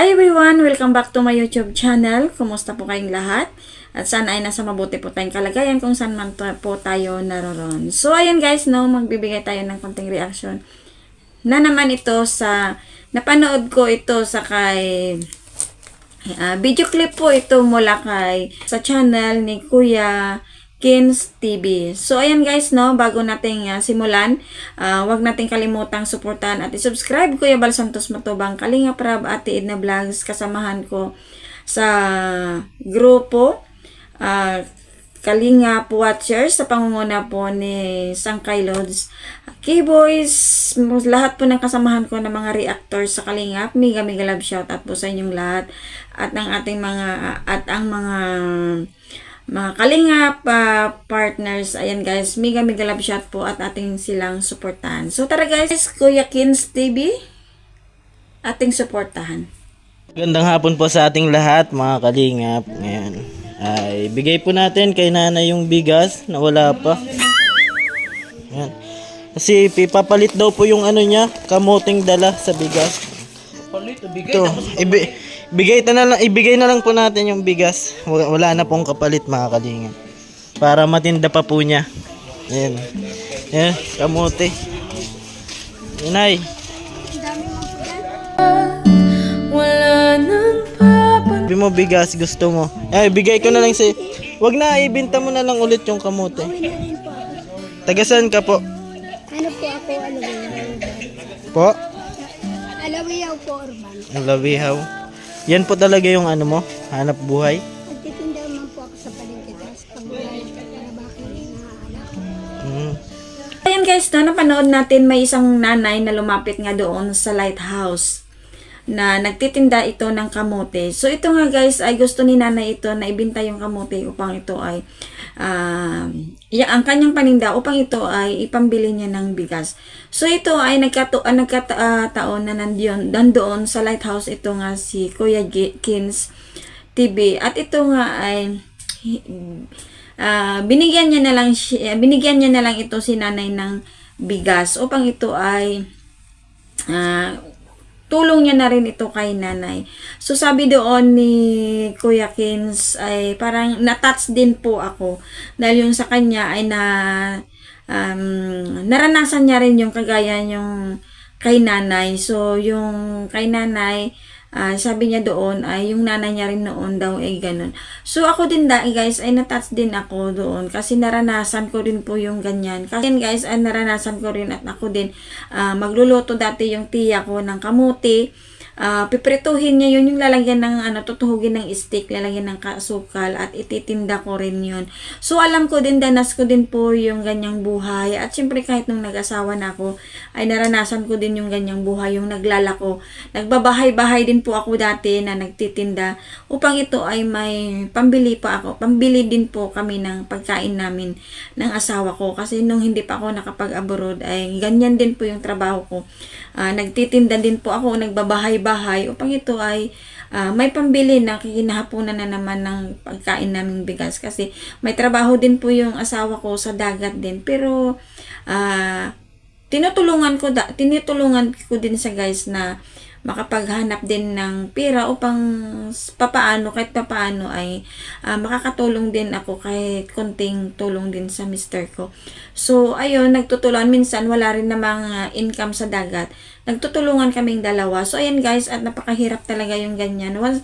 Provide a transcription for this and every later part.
Hi everyone! Welcome back to my YouTube channel. Kumusta po kayong lahat? At sana ay nasa mabuti po tayong kalagayan kung saan man po tayo naroon. So ayan guys, no, magbibigay tayo ng konting reaction na naman ito sa napanood ko ito sa kay video clip po ito mula kay sa channel ni Kuya Kins TV. So ayan guys, no, bago nating simulan, wag nating kalimutang suportahan at i-subscribe Kuya Bal Santos Matubang, Kalinga Prab, Ate Edna Vlogs, kasamahan ko sa grupo Kalinga Watchers sa pangunguna po ni Sangkay Lods, K-Boys, lahat po ng kasamahan ko ng mga reactors sa Kalingap. Mega love shout out po sa inyong lahat at ang ating mga Kalingap partners. Ayan guys, mega love shout po at ating silang suportahan. So tara guys, Kuya Kins TV, ating suportahan. Magandang hapon po sa ating lahat mga Kalingap. Ngayon ay bigay po natin kay nanay yung bigas na wala pa. Ayan. Kasi pipapalit daw po yung ano niya, kamuting dala sa bigas. Ito, ibigay na lang po natin yung bigas. Wala na pong kapalit mga Kalingap. Para matinda pa po niya. Ayan. Ayan, kamote. Inay. Sabi mo bigas, gusto mo. Ay, bigay ko na lang si... Wag na, ibenta mo na lang ulit yung kamote. Tagasan ka po? Ano po ako, Alawihaw. Po? Alawihaw po, Urban. Alawihaw. Yan po talaga yung ano mo, hanap buhay. Nagtitinda naman po ako sa palengke. Tapos pag wala na bakit nahanap. Ayan guys, no, napanood natin may isang nanay na lumapit nga doon sa lighthouse na nagtitinda ito ng kamote. So ito nga guys ay gusto ni nanay ito na ibenta yung kamote upang ito ay ang kanyang paninda upang ito ay ipambili niya ng bigas. So ito ay nagkataon na nandoon sa lighthouse ito nga si Kuya Kins TV at ito nga ay binigyan niya na lang ito si nanay ng bigas upang ito ay tulong niya na rin ito kay nanay. So sabi doon ni Kuya Kins ay parang na-touch din po ako dahil yung sa kanya ay naranasan niya rin yung kagaya yung kay nanay. So yung kay nanay, sabi niya doon ay yung nanay niya rin noon daw ay ganun. So ako din guys ay na-touch din ako doon kasi naranasan ko rin po yung ganyan. Kasi guys ay naranasan ko rin at ako din magluluto dati yung tiya ko ng kamuti. Piprituhin niya yun, yung lalagyan ng tutuhugin ng stick, lalagyan ng kasukal at ititinda ko rin yun. So alam ko din, danas ko din po yung ganyang buhay at syempre kahit nung nag-asawa na ako ay naranasan ko din yung ganyang buhay, yung naglalako. Nagbabahay-bahay din po ako dati na nagtitinda upang ito ay may pambili din po kami ng pagkain namin ng asawa ko kasi nung hindi pa ako nakapag-abroad ay ganyan din po yung trabaho ko. Nagtitinda din po ako, nagbabahay-bahay upang ito ay may pambili na kinahaponan na naman ng pagkain naming bigas kasi may trabaho din po yung asawa ko sa dagat din pero tinutulungan ko din sa guys na makapaghanap din ng pera upang kahit papaano ay makakatulong din ako kahit konting tulong din sa mister ko. So ayun, nagtutulungan, minsan wala rin namang income sa dagat, nagtutulungan kaming dalawa. So ayan guys, at napakahirap talaga yung ganyan. Alam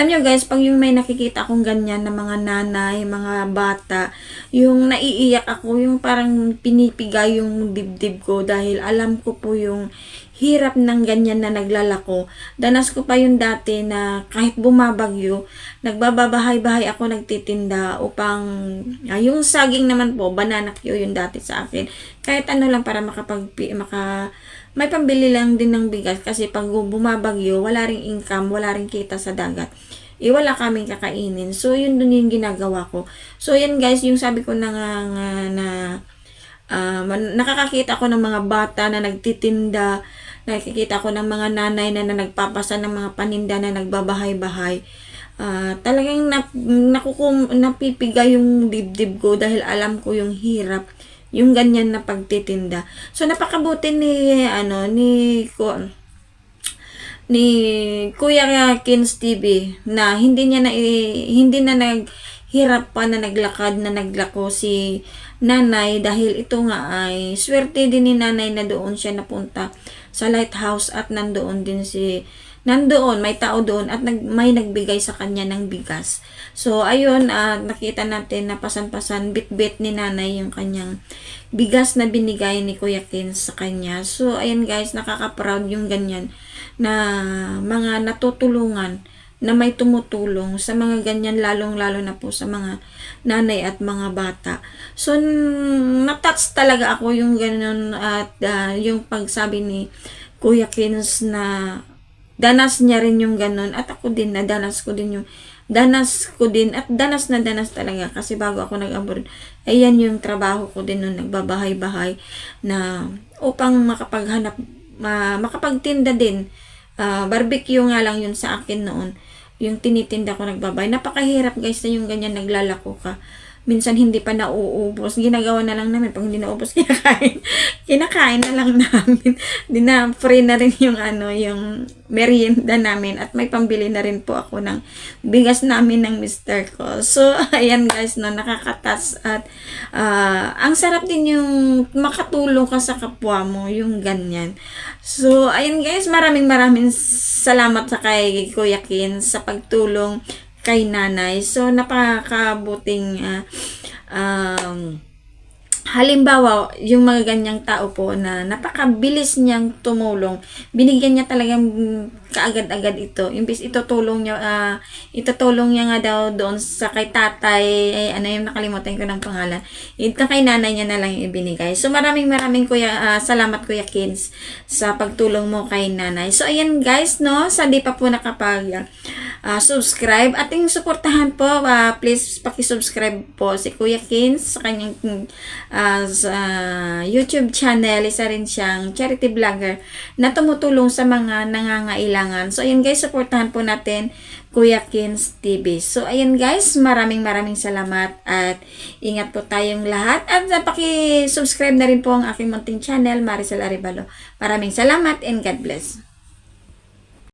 nyo guys, pag yung may nakikita akong ganyan na mga nanay, mga bata, yung naiiyak ako, yung parang pinipigay yung dibdib ko dahil alam ko po yung hirap ng ganyan na naglalako. Danas ko pa yung dati na kahit bumabagyo, nagbabahay-bahay ako nagtitinda upang yung saging naman po, banana Q yung dati sa akin. Kahit ano lang para may pambili lang din ng bigas kasi pag bumabagyo, wala ring income, wala ring kita sa dagat. Wala kaming kakainin. So yun dun yung ginagawa ko. So yan guys, yung sabi ko nakakakita ko ng mga bata na nagtitinda, nakikita ko ng mga nanay na nagpapasa ng mga paninda na nagbabahay-bahay. Talagang napipigay yung dibdib ko dahil alam ko yung hirap yung ganyan na pagtitinda. So napakabuti ni Kuya Kins TV na hindi na naghirap pa na naglakad na naglako si nanay, dahil ito nga ay swerte din ni nanay na doon siya napunta sa lighthouse at nandoon may tao doon at may nagbigay sa kanya ng bigas. So ayun, nakita natin na pasan-pasan bit-bit ni nanay yung kanyang bigas na binigay ni Kuya Kins sa kanya. So ayun guys, nakaka-proud yung ganyan na mga natutulungan, na may tumutulong sa mga ganyan, lalong-lalo na po sa mga nanay at mga bata. So natouch talaga ako yung ganun, at yung pagsabi ni Kuya Kins na danas niya rin yung ganun, at ako din danas ko din at danas na danas talaga, kasi bago ako nag-abroad, ayan yung trabaho ko din nun, nagbabahay-bahay na upang makapagtinda din. Barbecue nga lang yun sa akin noon, yung tinitinda ko, nagbabay. Napakahirap guys na yung ganyan, naglalako ka. Minsan hindi pa nauubos. Ginagawa na lang namin. Pag hindi naubos, kinakain na lang namin. Free na rin yung yung merienda namin. At may pambili na rin po ako ng bigas namin ng mister ko. So, ayan guys, no, nakakatas. At ang sarap din yung makatulong ka sa kapwa mo, yung ganyan. So, ayan guys, maraming salamat sa kay Kuya Kins sa pagtulong kay nanay. So, napakabuting halimbawa, yung mga ganyang tao po na napakabilis niyang tumulong, binigyan niya talagang kaagad-agad ito. Imbis itutulong niya nga daw doon sa kay tatay, yung nakalimutan ko ng pangalan. Ito kay nanay niya na lang ibinigay. So maraming salamat Kuya Kins sa pagtulong mo kay nanay. So ayan guys, no, sa di pa po nakapag subscribe, ating suportahan po, please paki-subscribe po si Kuya Kins sa kanyang sa YouTube channel. Isa rin siyang charity vlogger na tumutulong sa mga nangangailangan. So ayan guys, suportahan po natin Kuya Kins TV. So ayan guys, maraming salamat at ingat po tayong lahat, at paki-subscribe na rin po ang aking munting channel, Maricel Arevalo. Maraming salamat and God bless.